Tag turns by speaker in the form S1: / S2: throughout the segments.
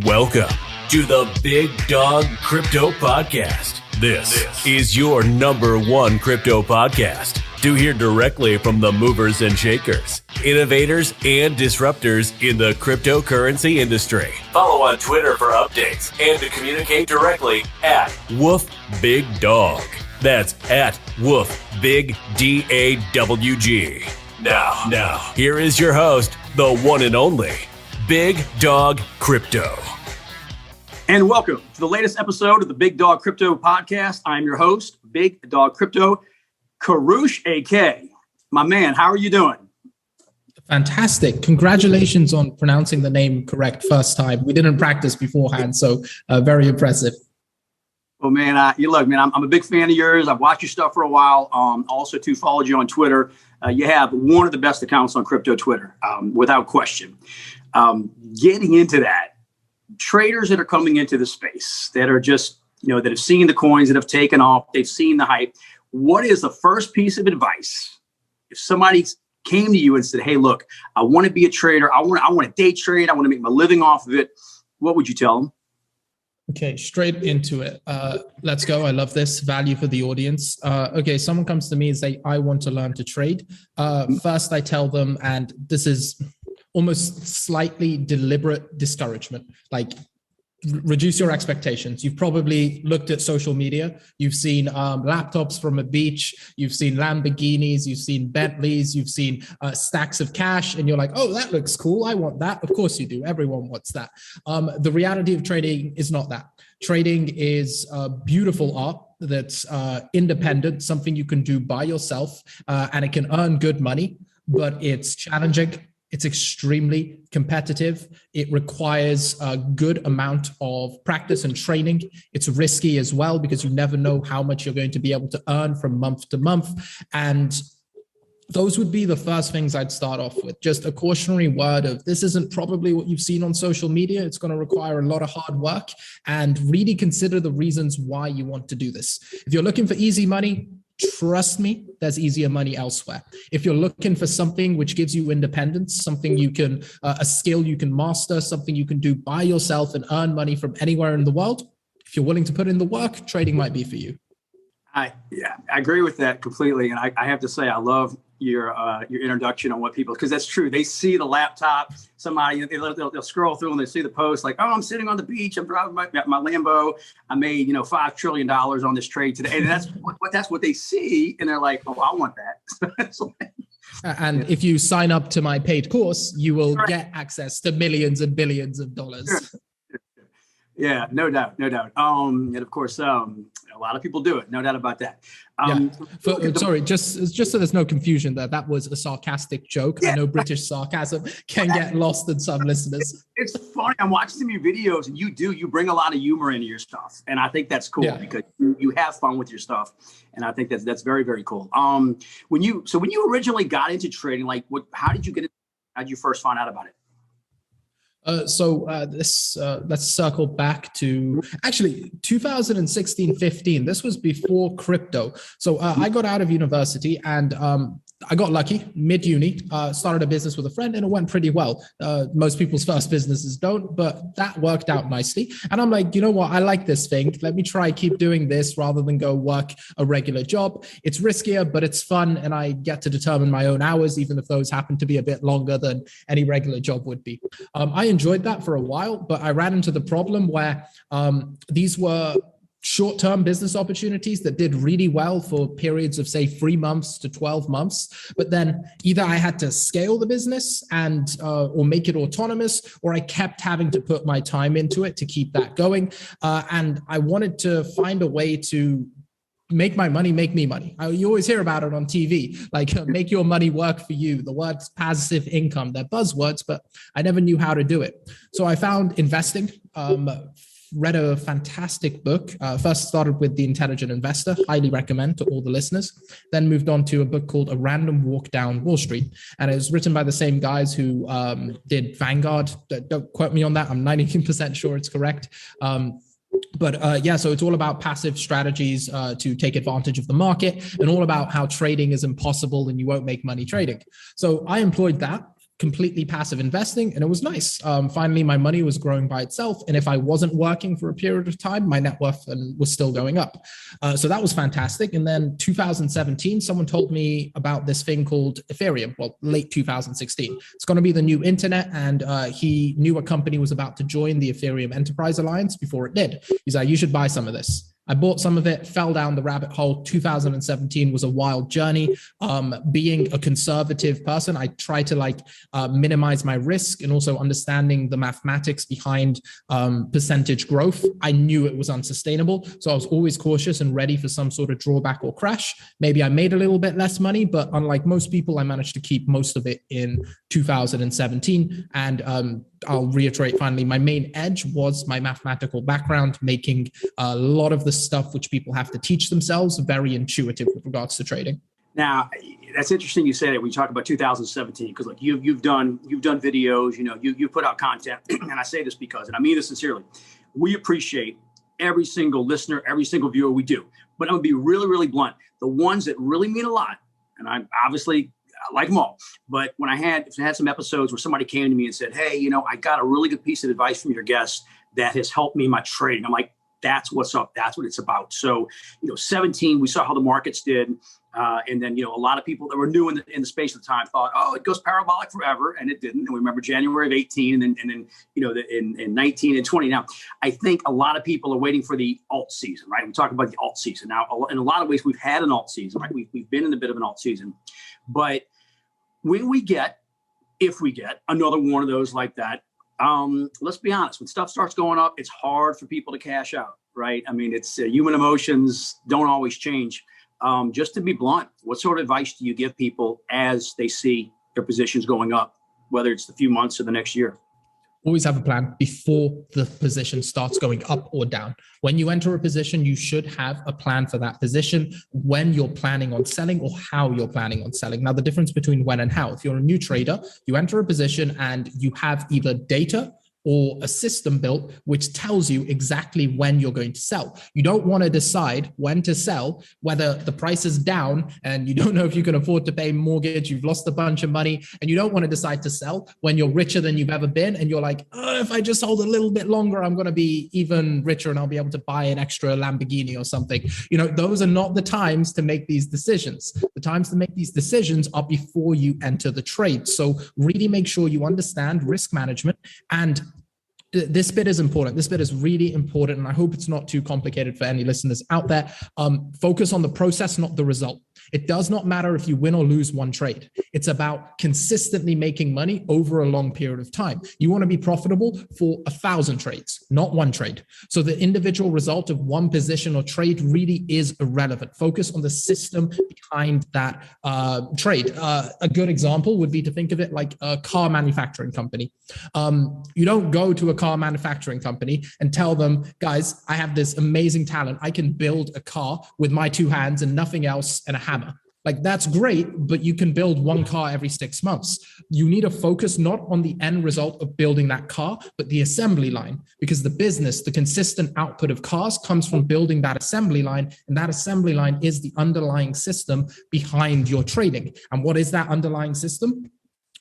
S1: Welcome to the Big Dog Crypto Podcast. This is your number one crypto podcast to hear directly from the movers and shakers, innovators, and disruptors in the cryptocurrency industry. Follow on Twitter for updates and to communicate directly at Woof Big Dog. That's at Woof Big DAWG. Now, here is your host, the one and only Big Dog Crypto.
S2: And welcome to the latest episode of the Big Dog Crypto Podcast. I'm your host, Big Dog Crypto, Koroush, AK. My man, how are you doing?
S3: Fantastic. Congratulations on pronouncing the name correct first time. We didn't practice beforehand, so very impressive.
S2: Well, man, I'm a big fan of yours. I've watched your stuff for a while. Also, too, followed you on Twitter. You have one of the best accounts on crypto Twitter, without question. Getting into that, traders that are coming into the space that are just, that have seen the coins that have taken off, they've seen the hype. What is the first piece of advice if somebody came to you and said, "Hey, look, I want to be a trader. I want to day trade. I want to make my living off of it"? What would you tell them?
S3: Okay, straight into it. Let's go. I love this. Value for the audience. Okay, someone comes to me and say, "I want to learn to trade." First, I tell them, and this is almost slightly deliberate discouragement, like reduce your expectations. You've probably looked at social media. You've seen laptops from a beach. You've seen Lamborghinis. You've seen Bentleys. You've seen stacks of cash. And you're like, "Oh, that looks cool. I want that." Of course you do. Everyone wants that. The reality of trading is not that. Trading is a beautiful art that's independent, something you can do by yourself, and it can earn good money, but it's challenging. It's extremely competitive. It requires a good amount of practice and training. It's risky as well because you never know how much you're going to be able to earn from month to month. And those would be the first things I'd start off with. Just a cautionary word of this isn't probably what you've seen on social media. It's going to require a lot of hard work, and really consider the reasons why you want to do this. If you're looking for easy money, trust me, there's easier money elsewhere. If you're looking for something which gives you independence, something you can, a skill you can master, something you can do by yourself and earn money from anywhere in the world, if you're willing to put in the work, trading might be for you. I
S2: agree with that completely. And I have to say, I love your introduction on what people, because that's true. They see the laptop, somebody, they'll scroll through and they see the post like, "Oh, I'm sitting on the beach. I'm driving my Lambo. I made, $5 trillion on this trade today." And that's what they see. And they're like, "Oh, I want that."
S3: And if you sign up to my paid course, you will get access to millions and billions of dollars.
S2: Sure. Yeah, no doubt. And of course, a lot of people do it. No doubt about that.
S3: Sorry, just so there's no confusion there, that was a sarcastic joke. Yeah. I know British sarcasm can get lost in some listeners.
S2: It's funny. I'm watching some of your videos, and you bring a lot of humor into your stuff, and I think that's cool because you have fun with your stuff, and I think that's very, very cool. When you originally got into trading, how did you get it? How did you first find out about it?
S3: Let's circle back to actually 2016-15. This was before crypto. So I got out of university and I got lucky mid-uni, started a business with a friend, and it went pretty well. Most people's first businesses don't, but that worked out nicely. And I'm like, you know what? I like this thing. Let me try keep doing this rather than go work a regular job. It's riskier, but it's fun. And I get to determine my own hours, even if those happen to be a bit longer than any regular job would be. I enjoyed that for a while, but I ran into the problem where these were short-term business opportunities that did really well for periods of, say, 3 months to 12 months. But then either I had to scale the business and or make it autonomous, or I kept having to put my time into it to keep that going. And I wanted to find a way to make my money make me money. You always hear about it on TV, like make your money work for you. The words passive income, they're buzzwords, but I never knew how to do it. So I found investing, read a fantastic book. First started with The Intelligent Investor, highly recommend to all the listeners. Then moved on to a book called A Random Walk Down Wall Street. And it was written by the same guys who did Vanguard. Don't quote me on that. I'm 90% sure it's correct. So it's all about passive strategies to take advantage of the market, and all about how trading is impossible and you won't make money trading. So I employed that. completely passive investing, and it was nice. Finally, my money was growing by itself. And if I wasn't working for a period of time, my net worth was still going up. So that was fantastic. And then 2017, someone told me about this thing called Ethereum. Well, late 2016. It's going to be the new internet. And he knew a company was about to join the Ethereum Enterprise Alliance before it did. He's like, you should buy some of this. I bought some of it, fell down the rabbit hole. 2017 was a wild journey. Being a conservative person, I try to minimize my risk, and also understanding the mathematics behind percentage growth. I knew it was unsustainable. So I was always cautious and ready for some sort of drawback or crash. Maybe I made a little bit less money, but unlike most people, I managed to keep most of it in 2017. And I'll reiterate finally, my main edge was my mathematical background, making a lot of the stuff which people have to teach themselves very intuitive with regards to trading.
S2: Now, that's interesting you say that when you talk about 2017, because look, you've done videos, you put out content, and I say this because, and I mean this sincerely, we appreciate every single listener, every single viewer we do. But I'm gonna be really, really blunt. The ones that really mean a lot, and I like them all. But when I had some episodes where somebody came to me and said, hey, I got a really good piece of advice from your guest that has helped me in my trading. I'm like, that's what's up. That's what it's about. So, 17, we saw how the markets did. And then, a lot of people that were new in the space at the time thought, oh, it goes parabolic forever. And it didn't. And we remember January of 18 and then in 19 and 20. Now, I think a lot of people are waiting for the alt season, right? We talk about the alt season. Now, in a lot of ways, we've had an alt season, right? We've been in a bit of an alt season. But if we get another one of those like that, let's be honest, when stuff starts going up, it's hard for people to cash out, right? I mean, it's human emotions don't always change. Just to be blunt, what sort of advice do you give people as they see their positions going up, whether it's the few months or the next year?
S3: Always have a plan before the position starts going up or down. When you enter a position, you should have a plan for that position, when you're planning on selling or how you're planning on selling. Now, the difference between when and how, if you're a new trader, you enter a position and you have either data or a system built which tells you exactly when you're going to sell. You don't want to decide when to sell, whether the price is down and you don't know if you can afford to pay mortgage, you've lost a bunch of money, and you don't want to decide to sell when you're richer than you've ever been. And you're like, oh, if I just hold a little bit longer, I'm going to be even richer and I'll be able to buy an extra Lamborghini or something. Those are not the times to make these decisions. The times to make these decisions are before you enter the trade. So really make sure you understand risk management. And this bit is important. This bit is really important. And I hope it's not too complicated for any listeners out there. Focus on the process, not the result. It does not matter if you win or lose one trade. It's about consistently making money over a long period of time. You want to be profitable for 1,000 trades, not one trade. So the individual result of one position or trade really is irrelevant. Focus on the system behind that trade. A good example would be to think of it like a car manufacturing company. You don't go to a car manufacturing company and tell them, guys, I have this amazing talent. I can build a car with my two hands and nothing else and a hammer. Like, that's great, but you can build one car every 6 months. You need to focus not on the end result of building that car, but the assembly line, because the business, the consistent output of cars comes from building that assembly line. And that assembly line is the underlying system behind your trading. And what is that underlying system?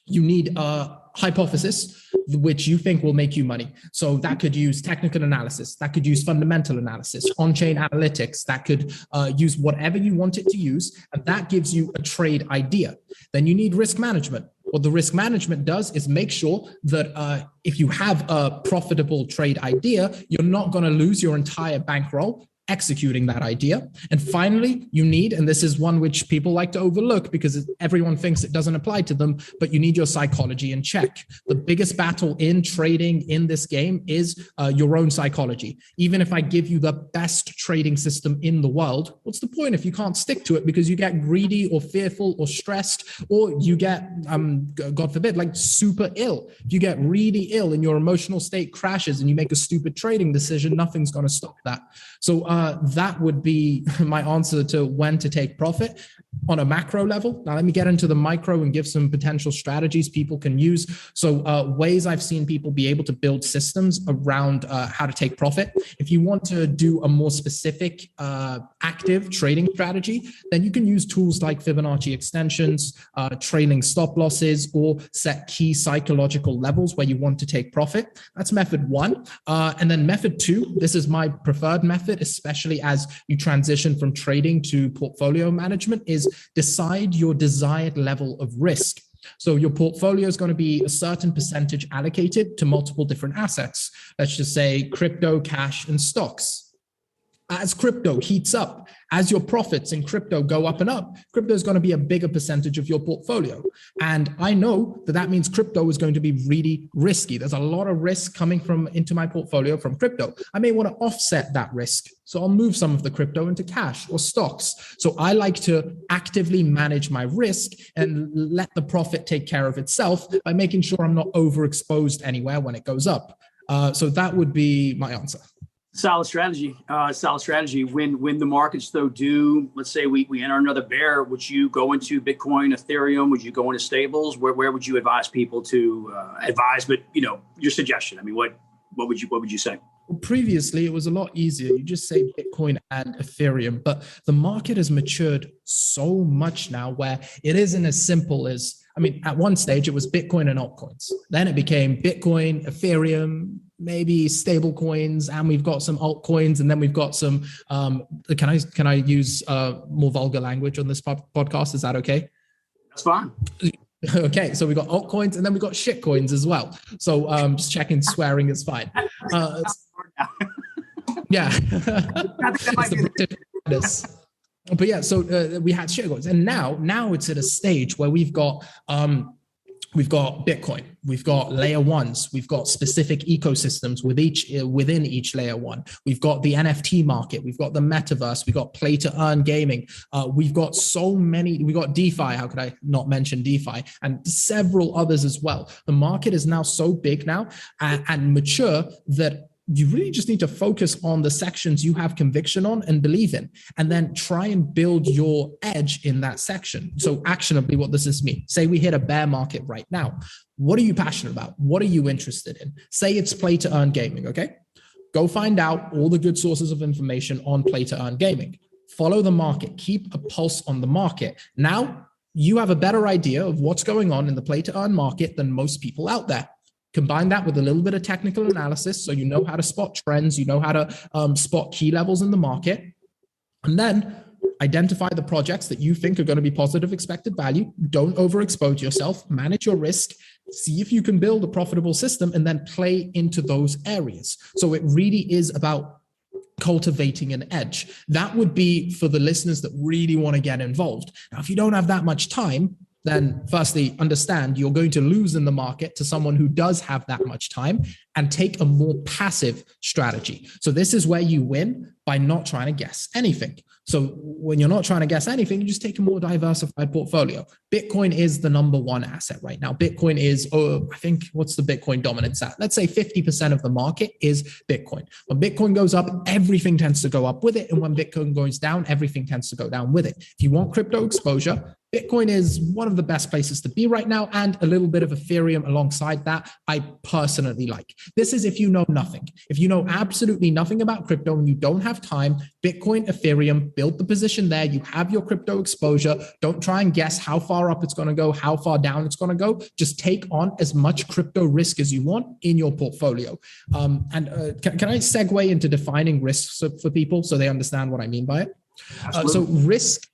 S3: You need a hypothesis which you think will make you money. So that could use technical analysis, that could use fundamental analysis, on-chain analytics, that could use whatever you want it to use. And that gives you a trade idea. Then you need risk management. What the risk management does is make sure that if you have a profitable trade idea, you're not going to lose your entire bankroll executing that idea. And finally, you need, and this is one which people like to overlook because everyone thinks it doesn't apply to them, but you need your psychology in check. The biggest battle in trading in this game is your own psychology. Even if I give you the best trading system in the world, what's the point if you can't stick to it because you get greedy or fearful or stressed, or you get, God forbid, like super ill. If you get really ill and your emotional state crashes and you make a stupid trading decision, nothing's going to stop that. So that would be my answer to when to take profit. on a macro level. Now, let me get into the micro and give some potential strategies people can use. So ways I've seen people be able to build systems around how to take profit. If you want to do a more specific active trading strategy, then you can use tools like Fibonacci extensions, trailing stop losses, or set key psychological levels where you want to take profit. That's method one. And then method two, this is my preferred method, especially as you transition from trading to portfolio management, is decide your desired level of risk. So your portfolio is going to be a certain percentage allocated to multiple different assets. Let's just say crypto, cash, and stocks. As crypto heats up, as your profits in crypto go up and up, crypto is going to be a bigger percentage of your portfolio. And I know that that means crypto is going to be really risky. There's a lot of risk coming into my portfolio from crypto. I may want to offset that risk. So I'll move some of the crypto into cash or stocks. So I like to actively manage my risk and let the profit take care of itself by making sure I'm not overexposed anywhere when it goes up. So that would be my answer.
S2: Solid strategy. When the markets though do, let's say we enter another bear, would you go into Bitcoin, Ethereum? Would you go into stables? Where would you advise people to advise? But your suggestion. I mean, what would you say?
S3: Well, previously, it was a lot easier. You just say Bitcoin and Ethereum, but the market has matured so much now where it isn't as simple as, at one stage it was Bitcoin and altcoins. Then it became Bitcoin, Ethereum, maybe stable coins, and we've got some altcoins, and then we've got some, can I use more vulgar language on this podcast? Is that okay? That's
S2: fine.
S3: Okay, so we got altcoins, and then we got shit coins as well. So just checking swearing is fine. Yeah. But yeah, so we had shit coins, and now it's at a stage where we've got Bitcoin, we've got layer ones, we've got specific ecosystems within each layer one. We've got the NFT market, we've got the metaverse, we've got play to earn gaming. We've got so many, we got DeFi, how could I not mention DeFi, and several others as well. The market is now so big now and mature that you really just need to focus on the sections you have conviction on and believe in, and then try and build your edge in that section. So actionably, what does this mean? Say we hit a bear market right now. What are you passionate about? What are you interested in? Say it's play to earn gaming, okay? Go find out all the good sources of information on play to earn gaming. Follow the market, keep a pulse on the market. Now you have a better idea of what's going on in the play to earn market than most people out there. Combine that with a little bit of technical analysis, so you know how to spot trends, you know how to spot key levels in the market, and then identify the projects that you think are going to be positive expected value. Don't overexpose yourself, manage your risk, see if you can build a profitable system, and then play into those areas. So it really is about cultivating an edge. That would be for the listeners that really want to get involved. Now, if you don't have that much time, then firstly, understand you're going to lose in the market to someone who does have that much time, and take a more passive strategy. So this is where you win by not trying to guess anything. So when you're not trying to guess anything, you just take a more diversified portfolio. Bitcoin is the number one asset right now. Bitcoin is, I think, what's the Bitcoin dominance at? Let's say 50% of the market is Bitcoin. When Bitcoin goes up, everything tends to go up with it. And when Bitcoin goes down, everything tends to go down with it. If you want crypto exposure, Bitcoin is one of the best places to be right now, and a little bit of Ethereum alongside that, I personally like. This is if you know nothing. If you know absolutely nothing about crypto and you don't have time, Bitcoin, Ethereum, build the position there. You have your crypto exposure. Don't try and guess how far up it's going to go, how far down it's going to go. Just take on as much crypto risk as you want in your portfolio. Can I segue into defining risks for people so they understand what I mean by it? So risk,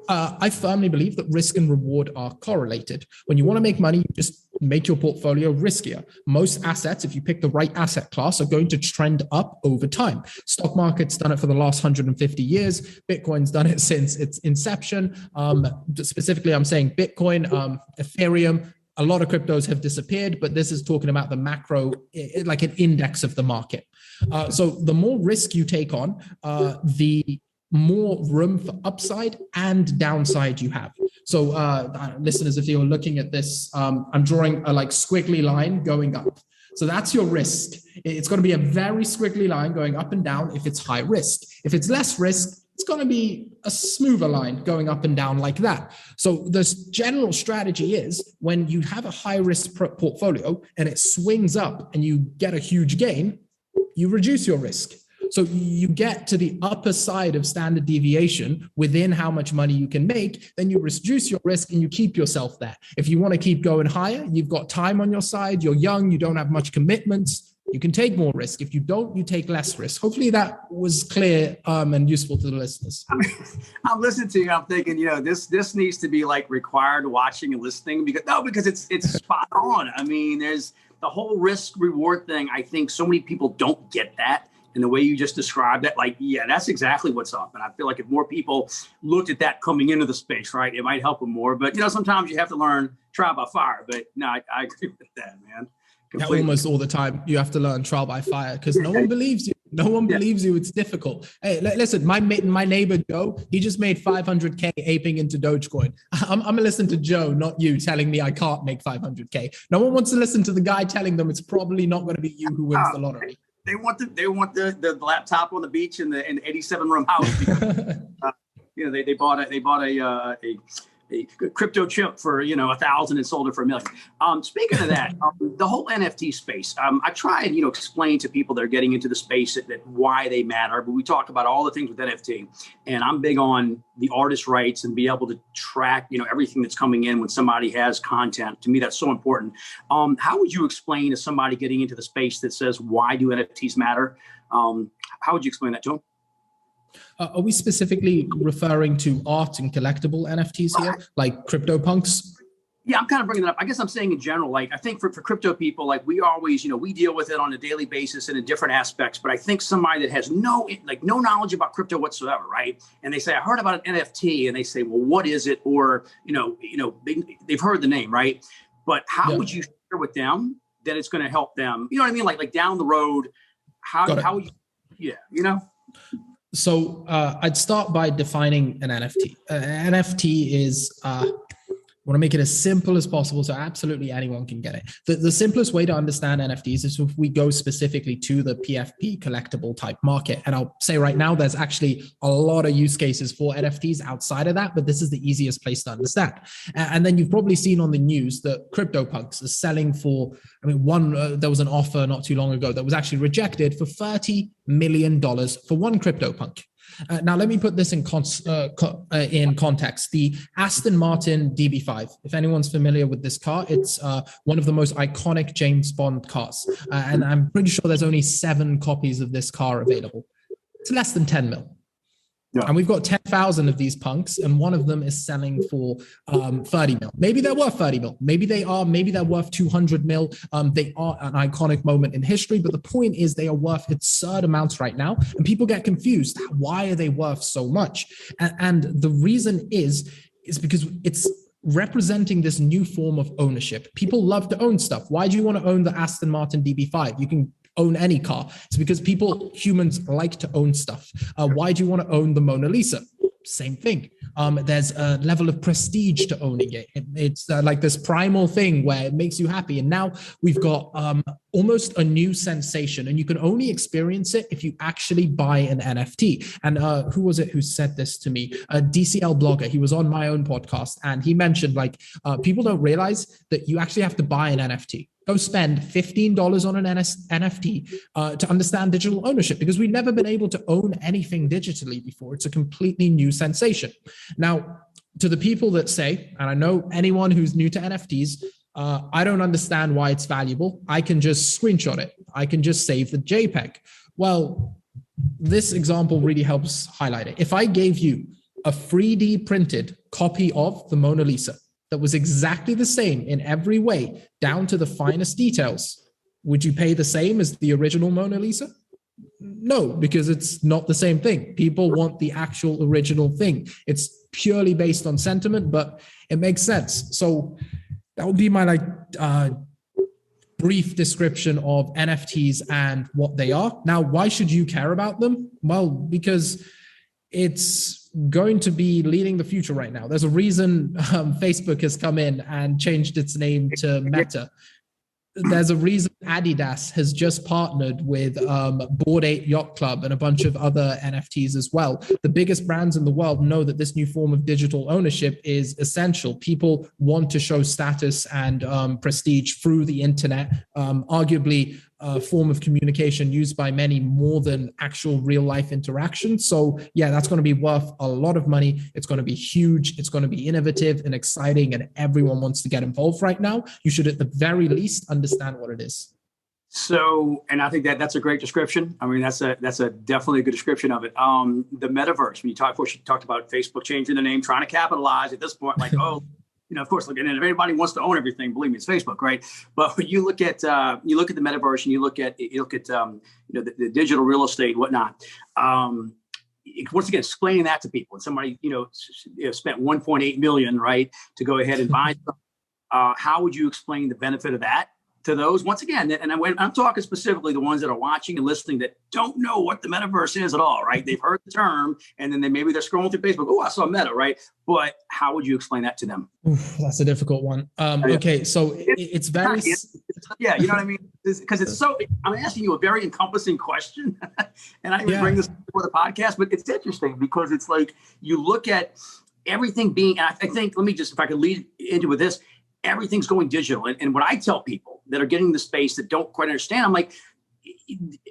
S3: I firmly believe that risk and reward are correlated. When you want to make money, you just make your portfolio riskier. Most assets, if you pick the right asset class, are going to trend up over time. Stock market's done it for the last 150 years. Bitcoin's done it since its inception. Specifically, I'm saying Bitcoin, Ethereum. A lot of cryptos have disappeared, but this is talking about the macro, like an index of the market. So the more risk you take on, the more room for upside and downside you have. So listeners, if you're looking at this, I'm drawing a like squiggly line going up. So that's your risk. It's going to be a very squiggly line going up and down if it's high risk. If it's less risk, it's going to be a smoother line going up and down like that. So the general strategy is when you have a high risk portfolio and it swings up and you get a huge gain, you reduce your risk. So you get to the upper side of standard deviation within how much money you can make, then you reduce your risk and you keep yourself there. If you want to keep going higher, you've got time on your side, you're young, you don't have much commitments, you can take more risk. If you don't, you take less risk. Hopefully that was clear and useful to the listeners.
S2: I'm listening to you. I'm thinking, this needs to be like required watching and listening because it's spot on. I mean, there's the whole risk reward thing. I think so many people don't get that. And the way you just described that, that's exactly what's up. And I feel like if more people looked at that coming into the space, right, it might help them more. But, sometimes you have to learn trial by fire. But no, I agree with that, man.
S3: Yeah, almost all the time you have to learn trial by fire because no one believes you. No one believes you. It's difficult. Hey, listen, my neighbor Joe, he just made 500K aping into Dogecoin. I'm going to listen to Joe, not you telling me I can't make 500K. No one wants to listen to the guy telling them it's probably not going to be you who wins the lottery.
S2: They want the laptop on the beach in the 87-room house because they bought a crypto chip for 1,000 and sold it for $1 million. Speaking of that, the whole NFT space, I try and explain to people that are getting into the space that why they matter. But we talk about all the things with NFT, and I'm big on the artist rights and be able to track everything that's coming in when somebody has content. To me, that's so important. How would you explain to somebody getting into the space that says why do NFTs matter? How would you explain that to them?
S3: Are we specifically referring to art and collectible NFTs here, like CryptoPunks?
S2: Yeah, I'm kind of bringing it up. I guess I'm saying in general, I think for crypto people, we always, we deal with it on a daily basis and in different aspects. But I think somebody that has no knowledge about crypto whatsoever, right? And they say, I heard about an NFT, and they say, well, what is it? Or, they've heard the name, right? But how would you share with them that it's going to help them? You know what I mean? Like down the road, how would you,
S3: So I'd start by defining an NFT. NFT is, I want to make it as simple as possible so absolutely anyone can get it. The simplest way to understand NFTs is if we go specifically to the PFP collectible type market. And I'll say right now, there's actually a lot of use cases for NFTs outside of that, but this is the easiest place to understand. And then you've probably seen on the news that CryptoPunks is selling for, there was an offer not too long ago that was actually rejected for $30 million for one CryptoPunk. Now, let me put this in context. The Aston Martin DB5, if anyone's familiar with this car, it's one of the most iconic James Bond cars. And I'm pretty sure there's only 7 copies of this car available. It's less than 10 mil. Yeah. And we've got 10,000 of these punks, and one of them is selling for 30 mil. Maybe they're worth 30 mil. Maybe they're worth 200 mil. They are an iconic moment in history, but the point is they are worth absurd amounts right now. And people get confused. Why are they worth so much? And the reason is because it's representing this new form of ownership. People love to own stuff. Why do you want to own the Aston Martin DB5? You can own any car. It's because humans like to own stuff. Why do you want to own the Mona Lisa? Same thing. There's a level of prestige to owning it. It's like this primal thing where it makes you happy. And now we've got almost a new sensation, and you can only experience it if you actually buy an NFT. And who was it who said this to me? A DCL blogger. He was on my own podcast, and he mentioned people don't realize that you actually have to buy an NFT. Go spend $15 on an NFT to understand digital ownership, because we've never been able to own anything digitally before. It's a completely new sensation. Now, to the people that say, and I know anyone who's new to NFTs, I don't understand why it's valuable. I can just screenshot it. I can just save the JPEG. Well, this example really helps highlight it. If I gave you a 3D printed copy of the Mona Lisa, that was exactly the same in every way, down to the finest details, would you pay the same as the original Mona Lisa? No, because it's not the same thing. People want the actual original thing. It's purely based on sentiment, but it makes sense. So that would be my brief description of NFTs and what they are. Now, why should you care about them? Well, because it's going to be leading the future right now. There's a reason Facebook has come in and changed its name to Meta. there's a reason Adidas has just partnered with Bored Ape Yacht Club and a bunch of other NFTs as well. The biggest brands in the world know that this new form of digital ownership is essential. People want to show status and prestige through the internet, arguably a form of communication used by many more than actual real life interaction. So yeah, that's going to be worth a lot of money. It's going to be huge. It's going to be innovative and exciting, and everyone wants to get involved right now. You should at the very least understand what it is.
S2: So, and I think that's a great description. I mean, that's a definitely a good description of it. The metaverse, when you talked about Facebook changing the name, trying to capitalize at this point, like, oh, of course, look, and if everybody wants to own everything, believe me, it's Facebook, right? But when you look at the metaverse and you look at the digital real estate and whatnot, once again, explaining that to people, and somebody spent 1.8 million, right, to go ahead and buy stuff, how would you explain the benefit of that to those? Once again, and I'm talking specifically the ones that are watching and listening that don't know what the metaverse is at all, right? They've heard the term, and then maybe they're scrolling through Facebook. Oh, I saw Meta, right? But how would you explain that to them?
S3: Oof, that's a difficult one. Okay, so it's very...
S2: Yeah, you know what I mean? Because it's so... I'm asking you a very encompassing question, and I didn't bring this before the podcast, but it's interesting because it's like you look at everything being... And I think, let me just, if I could lead into with this, everything's going digital. And what I tell people that are getting the space that don't quite understand, I'm like,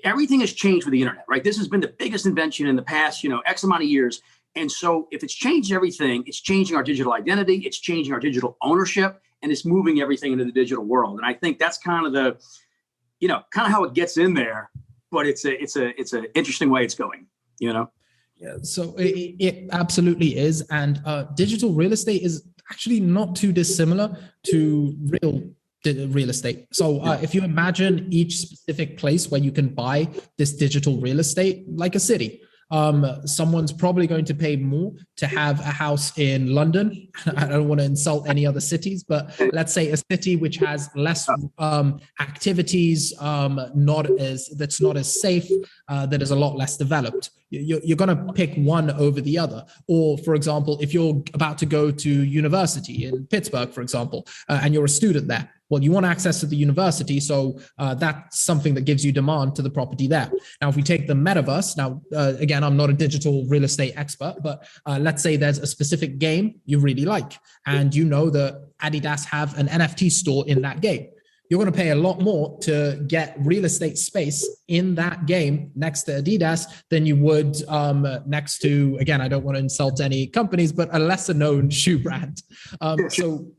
S2: everything has changed with the internet, right? This has been the biggest invention in the past, X amount of years. And so if it's changed everything, it's changing our digital identity, it's changing our digital ownership, and it's moving everything into the digital world. And I think that's kind of how it gets in there, but it's an interesting way it's going, Yeah,
S3: so it absolutely is. And digital real estate is actually not too dissimilar to real estate. So if you imagine each specific place where you can buy this digital real estate, like a city, someone's probably going to pay more to have a house in London. I don't want to insult any other cities, but let's say a city which has less activities, that's not as safe, that is a lot less developed. You're going to pick one over the other. Or, for example, if you're about to go to university in Pittsburgh, for example, and you're a student there, well, you want access to the university, so that's something that gives you demand to the property there. Now, if we take the metaverse, again, I'm not a digital real estate expert, but let's say there's a specific game you really like, and you know that Adidas have an NFT store in that game. You're going to pay a lot more to get real estate space in that game next to Adidas than you would next to, again, I don't want to insult any companies, but a lesser known shoe brand. So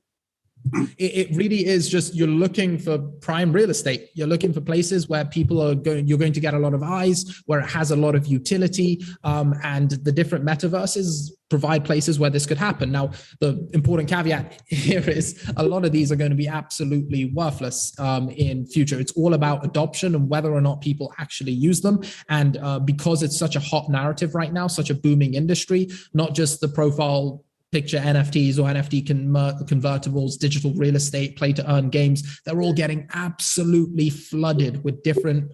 S3: it really is just, you're looking for prime real estate. You're looking for places where you're going to get a lot of eyes, where it has a lot of utility, and the different metaverses provide places where this could happen. Now, the important caveat here is a lot of these are going to be absolutely worthless in future. It's all about adoption and whether or not people actually use them. And because it's such a hot narrative right now, such a booming industry, not just the profile picture NFTs or NFT convertibles, digital real estate, play to earn games, they're all getting absolutely flooded with different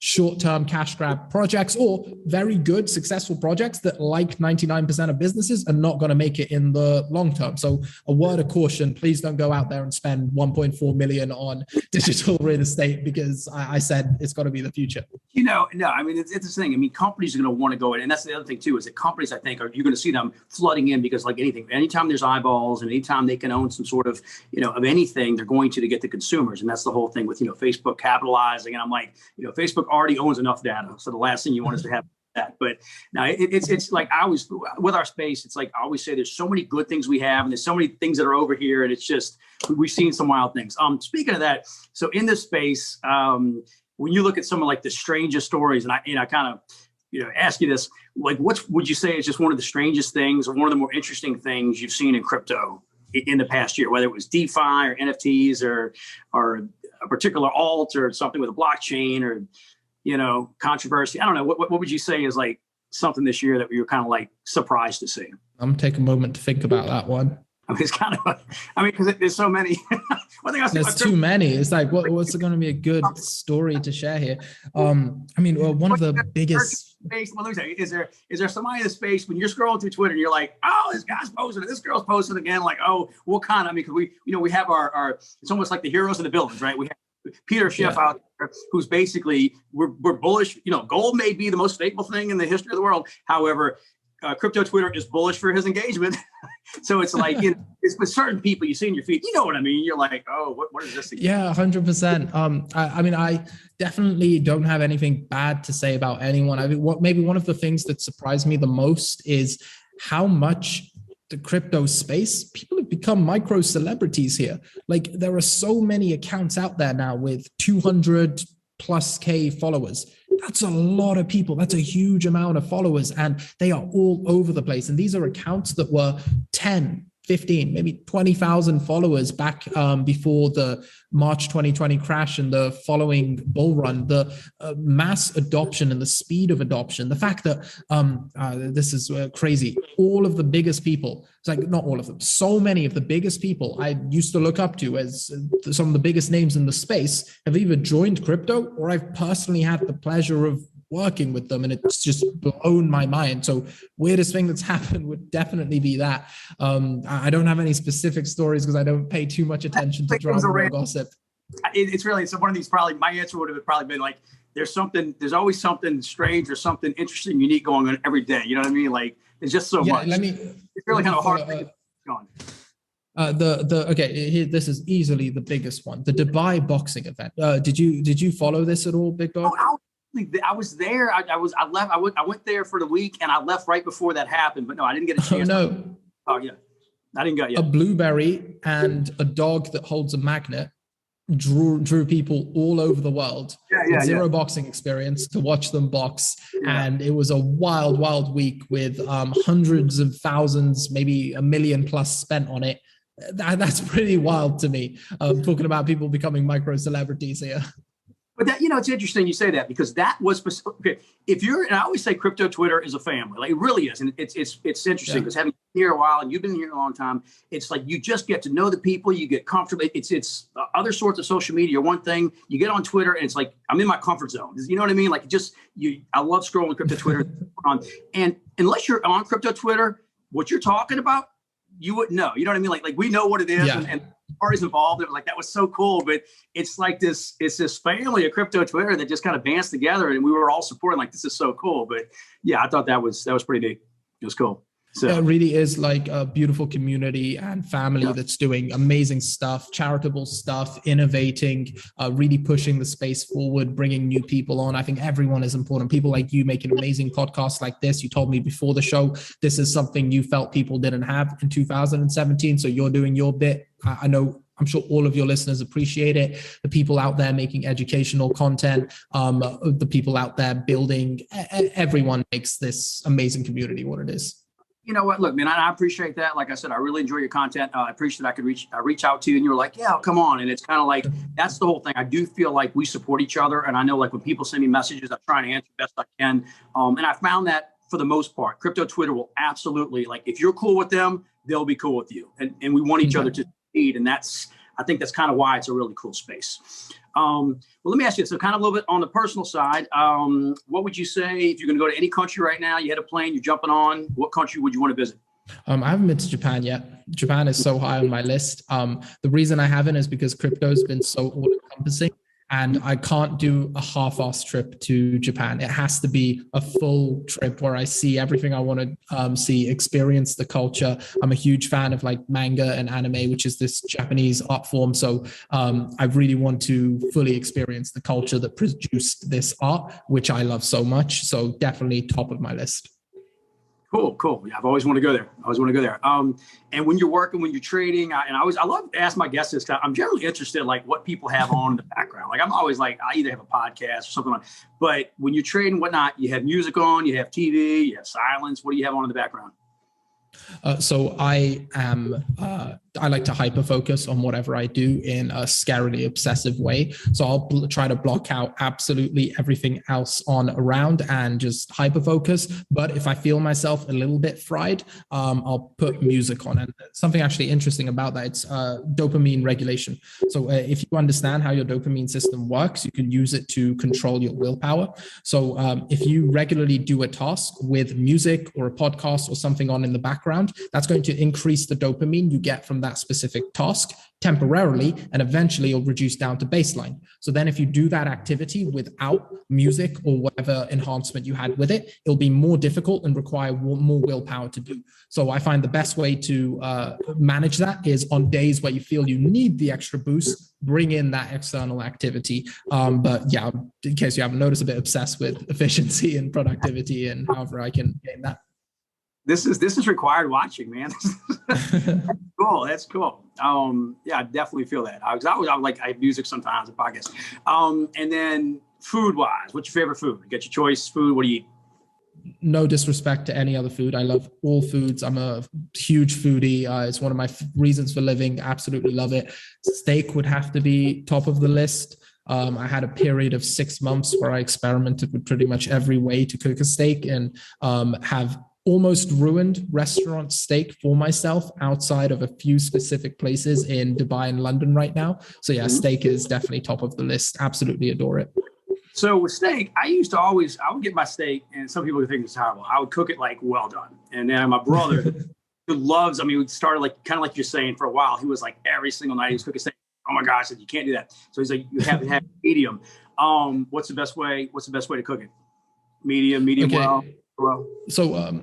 S3: short-term cash grab projects or very good, successful projects that, like 99% of businesses, are not going to make it in the long term. So a word of caution, please don't go out there and spend 1.4 million on digital real estate, because I said it's got to be the future. No,
S2: I mean, it's this thing. I mean, companies are going to want to go in. And that's the other thing too, is that companies, I think, you're going to see them flooding in, because like anytime there's eyeballs and anytime they can own some sort of, of anything, they're going to get the consumers. And that's the whole thing with, Facebook capitalizing. And I'm like, Facebook already owns enough data. So the last thing you want is to have that. But now it's like, I always, with our space, it's like I always say, there's so many good things we have, and there's so many things that are over here. And it's just, we've seen some wild things. Speaking of that, so in this space, when you look at some of like the strangest stories, and I kind of, ask you this, like, what would you say is just one of the strangest things or one of the more interesting things you've seen in crypto in the past year, whether it was DeFi or NFTs or a particular alt or something with a blockchain or, controversy? I don't know. What would you say is like something this year that you were kind of like surprised to see?
S3: I'm going to take a moment to think about that one.
S2: I mean, it's kind of, because there's so many.
S3: There's too many. It's like, what's going to be a good story to share here? One of the biggest.
S2: Well, let me tell you, is there somebody in the space when you're scrolling through Twitter and you're like, oh, this guy's posting it, this girl's posting again, like, oh, what kind of? I mean, because we have our it's almost like the heroes and the villains, right? Peter Schiff out there, who's basically, we're bullish. Gold may be the most stable thing in the history of the world. However, crypto Twitter is bullish for his engagement. So it's like, it's with certain people you see in your feed, you know what I mean? You're like, oh, what is this again?
S3: Yeah, 100%. I mean, I definitely don't have anything bad to say about anyone. I mean, maybe one of the things that surprised me the most is how much the crypto space, people have become micro celebrities here. Like, there are so many accounts out there now with 200 plus K followers. That's a lot of people. That's a huge amount of followers, and they are all over the place. And these are accounts that were 10, 15, maybe 20,000 followers back before the March 2020 crash and the following bull run. The mass adoption and the speed of adoption, the fact that this is crazy. All of the biggest people, it's like not all of them, so many of the biggest people I used to look up to as some of the biggest names in the space have either joined crypto or I've personally had the pleasure of working with them, and it's just blown my mind. So weirdest thing that's happened would definitely be that. I don't have any specific stories because I don't pay too much attention to drama or gossip.
S2: It's really, so one of these, probably my answer would have probably been like, there's always something strange or something interesting, unique going on every day. You know what I mean? Like, it's just so much. It's really kind of hard to get going. This is easily the biggest one, the Dubai boxing event. Did you follow this at all, Big Dog? I was there. I left. I went there for the week, and I left right before that happened. But no, I didn't get a chance.
S3: Oh no.
S2: Oh yeah, I didn't go yet.
S3: A blueberry and a dog that holds a magnet drew people all over the world. Zero boxing experience to watch them box, and it was a wild week with hundreds of thousands, maybe 1 million plus spent on it. That's pretty wild to me. Talking about people becoming micro celebrities here.
S2: But that, it's interesting you say that, because that was specific. Okay, and I always say crypto Twitter is a family. Like, it really is. And it's interesting because having been here a while and you've been here a long time, it's like you just get to know the people, you get comfortable. It's other sorts of social media. One thing, you get on Twitter and it's like, I'm in my comfort zone. You know what I mean? Like, I love scrolling crypto Twitter. And unless you're on crypto Twitter, what you're talking about, you wouldn't know. You know what I mean? Like we know what it is, and parties involved. Like, that was so cool. But it's like this family of crypto Twitter that just kind of bands together, and we were all supporting. Like, this is so cool. But yeah, I thought that was pretty neat. It was cool. So
S3: it really is like a beautiful community and family that's doing amazing stuff, charitable stuff, innovating, really pushing the space forward, bringing new people on. I think everyone is important. People like you making amazing podcasts like this. You told me before the show, this is something you felt people didn't have in 2017. So you're doing your bit. I'm sure all of your listeners appreciate it. The people out there making educational content, the people out there building, everyone makes this amazing community what it is.
S2: You know what? Look, man, I appreciate that. Like I said, I really enjoy your content. I appreciate I could reach out to you, and you're like, yeah, come on. And it's kind of like, that's the whole thing. I do feel like we support each other. And I know, like, when people send me messages, I try to answer best I can. And I found that for the most part, crypto Twitter will absolutely, like, if you're cool with them, they'll be cool with you. And we want each other to succeed. And I think that's kind of why it's a really cool space. Well, let me ask you, so kind of a little bit on the personal side, what would you say if you're going to go to any country right now, you had a plane, you're jumping on, what country would you want to visit?
S3: I haven't been to Japan yet. Japan is so high on my list. The reason I haven't is because crypto has been so all-encompassing, and I can't do a half-assed trip to Japan. It has to be a full trip where I see everything I want to see, experience the culture. I'm a huge fan of like manga and anime, which is this Japanese art form. So I really want to fully experience the culture that produced this art, which I love so much. So definitely top of my list.
S2: Cool. Yeah, I've always wanted to go there. And when you're working, when you're trading, I love to ask my guests this. I'm generally interested in like what people have on in the background. Like, I'm always like, I either have a podcast or something like. But when you're trading, whatnot, you have music on, you have TV, you have silence. What do you have on in the background?
S3: So I like to hyper focus on whatever I do in a scarily obsessive way. So I'll try to block out absolutely everything else on around and just hyper focus. But if I feel myself a little bit fried, I'll put music on. And something actually interesting about that, it's dopamine regulation. So if you understand how your dopamine system works, you can use it to control your willpower. So if you regularly do a task with music or a podcast or something on in the background, that's going to increase the dopamine you get from that specific task temporarily, and eventually it'll reduce down to baseline. So then if you do that activity without music or whatever enhancement you had with it, it'll be more difficult and require more willpower to do. So I find the best way to manage that is on days where you feel you need the extra boost, bring in that external activity. But yeah, in case you haven't noticed, a bit obsessed with efficiency and productivity and however I can gain that.
S2: This is required watching, man. That's cool. That's cool. Yeah, I definitely feel that. I have music sometimes, a podcast. And then food wise, what's your favorite food? Get your choice food. What do you eat?
S3: No disrespect to any other food. I love all foods. I'm a huge foodie. It's one of my reasons for living. Absolutely love it. Steak would have to be top of the list. I had a period of 6 months where I experimented with pretty much every way to cook a steak and have almost ruined restaurant steak for myself outside of a few specific places in Dubai and London right now. So yeah, steak is definitely top of the list. Absolutely adore it.
S2: So with steak, I would get my steak, and some people would think it's terrible. I would cook it like well done. And then my brother who loves, we started like, kind of like you're saying, for a while, he was like every single night he was cooking steak. Oh my gosh, I said, you can't do that. So he's like, you have to have medium. What's the best way to cook it? Medium okay. well. So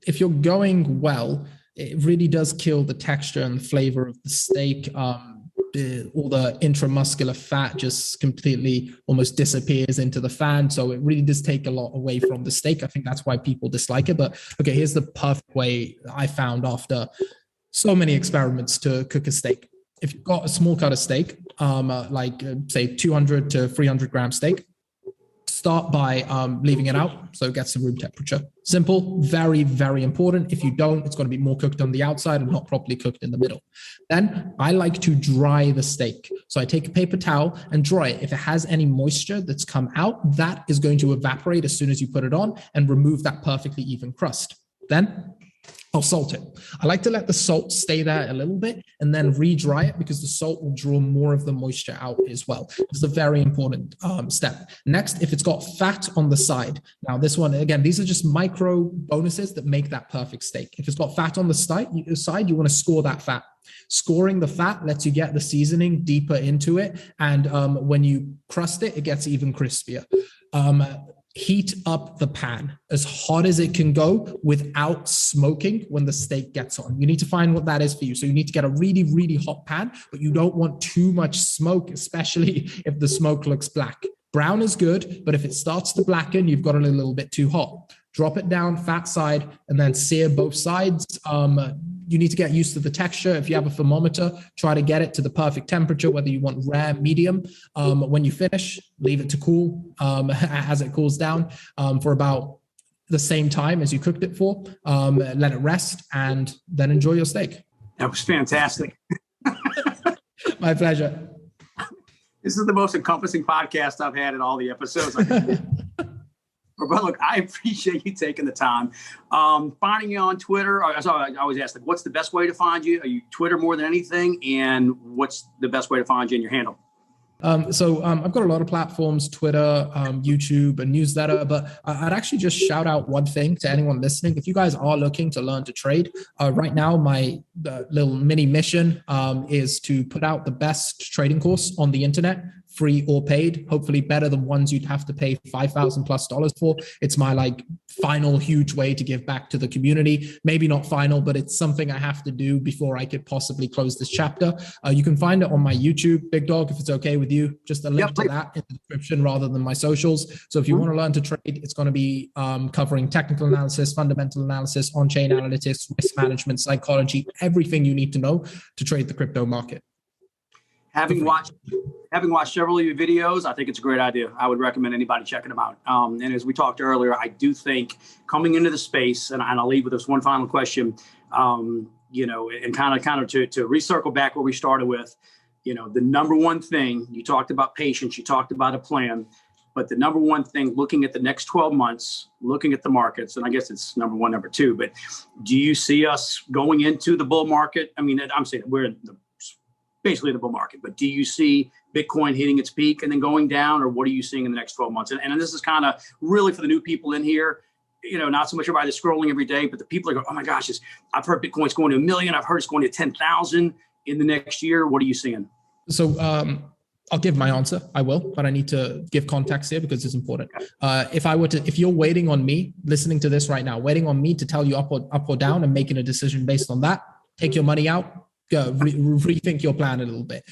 S3: if you're going well, it really does kill the texture and the flavor of the steak. All the intramuscular fat just completely almost disappears into the fan. So it really does take a lot away from the steak. I think that's why people dislike it. But okay, here's the perfect way I found after so many experiments to cook a steak. If you've got a small cut of steak, say 200 to 300 gram steak, start by leaving it out so it gets to room temperature. Simple, very, very important. If you don't, it's going to be more cooked on the outside and not properly cooked in the middle. Then I like to dry the steak. So I take a paper towel and dry it. If it has any moisture that's come out, that is going to evaporate as soon as you put it on and remove that perfectly even crust. Then I'll salt it. I like to let the salt stay there a little bit and then re-dry it because the salt will draw more of the moisture out as well. It's a very important step. Next, if it's got fat on the side. Now this one, again, these are just micro bonuses that make that perfect steak. If it's got fat on the side, you want to score that fat. Scoring the fat lets you get the seasoning deeper into it. And when you crust it, it gets even crispier. Heat up the pan as hot as it can go without smoking when the steak gets on. You need to find what that is for you. So you need to get a really, really hot pan, but you don't want too much smoke, especially if the smoke looks black. Brown is good, but if it starts to blacken, you've got it a little bit too hot. Drop it down, fat side, and then sear both sides. You need to get used to the texture. If you have a thermometer, try to get it to the perfect temperature, whether you want rare, medium. When you finish, leave it to cool as it cools down for about the same time as you cooked it for. Let it rest and then enjoy your steak.
S2: That was fantastic.
S3: My pleasure.
S2: This is the most encompassing podcast I've had in all the episodes. But look, I appreciate you taking the time. Finding you on Twitter, I always ask, like, what's the best way to find you? Are you Twitter more than anything? And what's the best way to find you in your handle?
S3: So I've got a lot of platforms, Twitter, YouTube, and newsletter, but I'd actually just shout out one thing to anyone listening. If you guys are looking to learn to trade, right now, my little mini mission is to put out the best trading course on the internet, free or paid, hopefully better than ones you'd have to pay $5,000+ for. It's my final huge way to give back to the community. Maybe not final, but it's something I have to do before I could possibly close this chapter. You can find it on my YouTube, Big Dawg, if it's okay with you. Just a link to that in the description rather than my socials. So if you want to learn to trade, it's going to be covering technical analysis, fundamental analysis, on-chain analytics, risk management, psychology, everything you need to know to trade the crypto market.
S2: Having watched several of your videos, I think it's a great idea. I would recommend anybody checking them out. And as we talked earlier, I do think coming into the space, and I'll leave with this one final question, and kind of to recircle back where we started with, the number one thing, you talked about patience, you talked about a plan, but the number one thing, looking at the next 12 months, looking at the markets, and I guess it's number one, number two, but do you see us going into the bull market? I mean, I'm saying we're in basically the bull market, but do you see Bitcoin hitting its peak and then going down, or what are you seeing in the next 12 months? And this is kind of really for the new people in here. not so much everybody that's scrolling every day, but the people are going, oh my gosh, I've heard Bitcoin's going to 1 million. I've heard it's going to 10,000 in the next year. What are you seeing?
S3: So I'll give my answer. I will, but I need to give context here because it's important. If you're waiting on me, listening to this right now, waiting on me to tell you up or down and making a decision based on that, take your money out, go rethink your plan a little bit.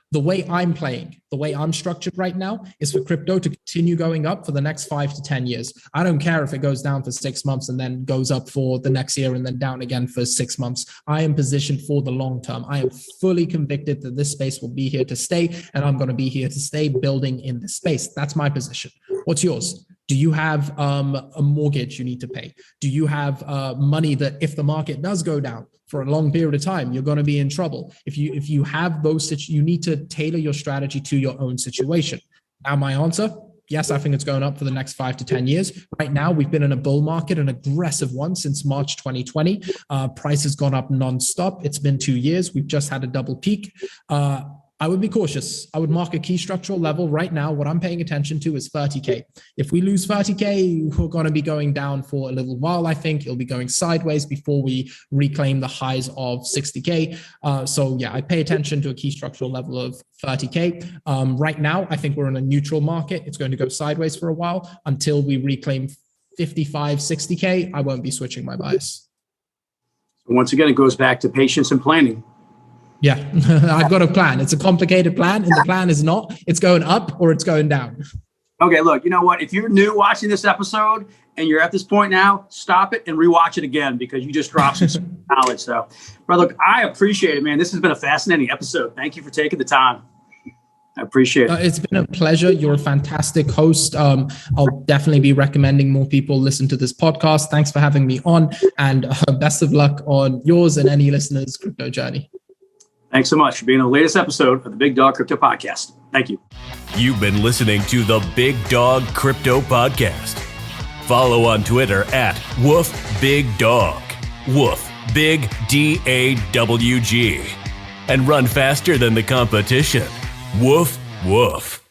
S3: The way I'm playing, the way I'm structured right now is for crypto to continue going up for the next 5 to 10 years. I don't care if it goes down for 6 months and then goes up for the next year and then down again for 6 months. I am positioned for the long term. I am fully convicted that this space will be here to stay, and I'm going to be here to stay building in this space. That's my position. What's yours? Do you have a mortgage you need to pay? Do you have money that if the market does go down for a long period of time, you're going to be in trouble? If you have those, you need to tailor your strategy to your own situation. Now, my answer, yes, I think it's going up for the next 5 to 10 years. Right now, we've been in a bull market, an aggressive one since March 2020. Price has gone up nonstop. It's been 2 years. We've just had a double peak. I would be cautious. I would mark a key structural level right now. What I'm paying attention to is 30K. If we lose 30K, we're going to be going down for a little while. I think it'll be going sideways before we reclaim the highs of 60K. So yeah, I pay attention to a key structural level of 30K. Right now, I think we're in a neutral market. It's going to go sideways for a while until we reclaim 55, 60K. I won't be switching my bias.
S2: Once again, it goes back to patience and planning.
S3: Yeah, I've got a plan. It's a complicated plan, and the plan is not, it's going up or it's going down.
S2: Okay, look, you know what? If you're new watching this episode and you're at this point now, stop it and rewatch it again because you just dropped some knowledge. So, but look, I appreciate it, man. This has been a fascinating episode. Thank you for taking the time. I appreciate it.
S3: It's been a pleasure. You're a fantastic host. I'll definitely be recommending more people listen to this podcast. Thanks for having me on, and best of luck on yours and any listeners' crypto journey.
S2: Thanks so much for being on the latest episode of the Big Dawg Crypto Podcast. Thank you.
S1: You've been listening to the Big Dawg Crypto Podcast. Follow on Twitter at WoofBigDawg. Woof, big DAWG. And run faster than the competition. Woof, woof.